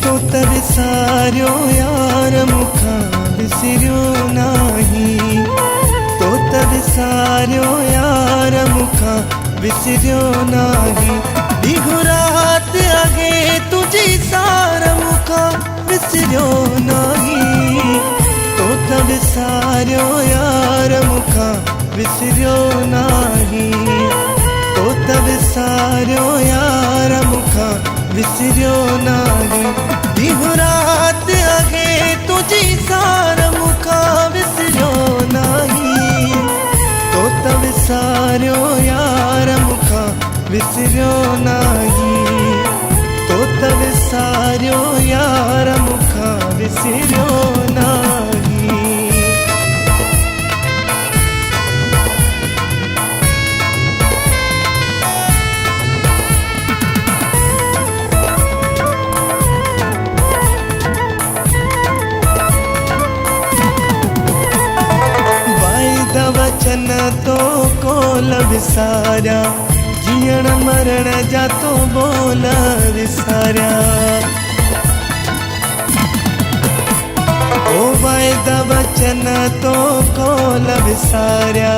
तो तरसार्यो यार मुखा विसर्यो नाही, तो तरसार्यो यार मुखा विसर्यो नाही। दिघुरात आगे तुझी सार मुखा विसर्यो नाही, तो तरसार्यो यार मुखा विसर्यो नाही, तो तरसार्यो यार मुखा विसर्यो नाही। दिहुरात आगे तुझी सार मुखा विसर्यो नाही, तो विसार्यो यार मुखा विसर्यो नाही, तो विसार्यो यार मुखा विसर्यो नाही। वचन तो कोल विसारा, जीण मरण जा तो बोल विसारा। ओ वायदा वचन तो कोल विसारा,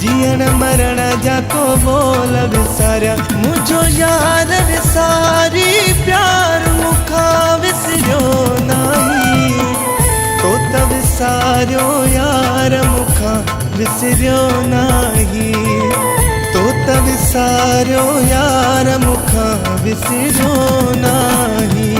जीण मरण जा तो बोल विसारा। मुझो यार विसारी प्यार मुखा विसर्यो नाही, तो विसार्यो यार मुखा विसर्यो नाही, तो विसार्यो यार मुखा विसर्यो नाही।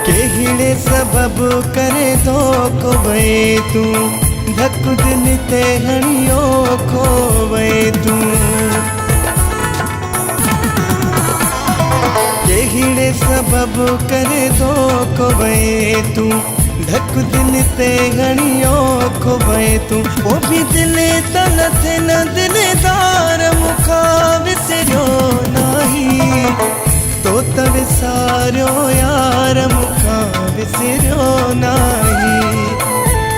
केहिड़े सबब करे तो को वे तू, धक दिल ते हणियो खोवे तू। केहिड़े सबब करे तो को वे तू, धक दिल ते हणियो खोवे तू। वो भी दिल तन थे न दिलदार मुखा विसर्यो नाही, तो विसार्यो यार मुखा विसर्यो नाही,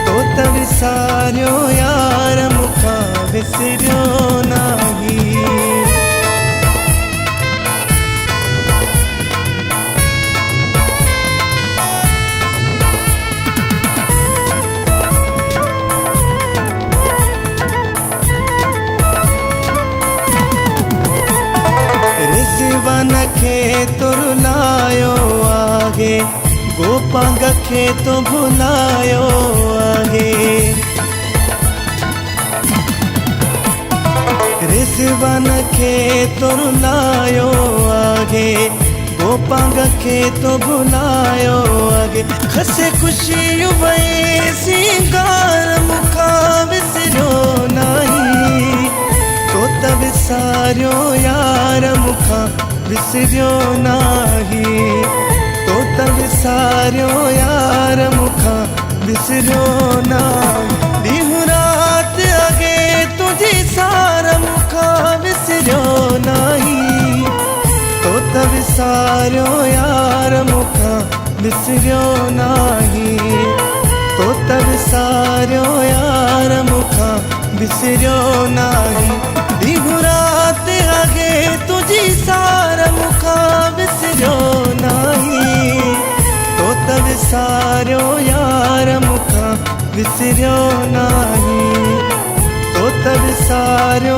तो विसार्यो यार मुखा विसर्यो नाही। रिज़वान खे तुरलायो आगे, गोपांग खे तो भुलायो आगे। रिज़वान खे तुरलायो आगे, गोपांग खे तो भुलायो आगे। खसे खुशी वही सिंगार मुखा विसर्यो नाही, तो विसार्यो यार मुखा विसर्यो नाही, तो विसार्यो यार मुखा विसर्यो नाही। दिहुरात आगे तुझी सार मुखा विसर्यो नाही, तो विसार्यो यार मुखा विसर्यो नाही, तो विसार्यो यार मुखा विसर्यो नाही। दिहुरात आगे तुझी सार मुखा विसर्यो नाही, तो विसार्यो यार मुखा विसर्यो नाही, तो विसार्यो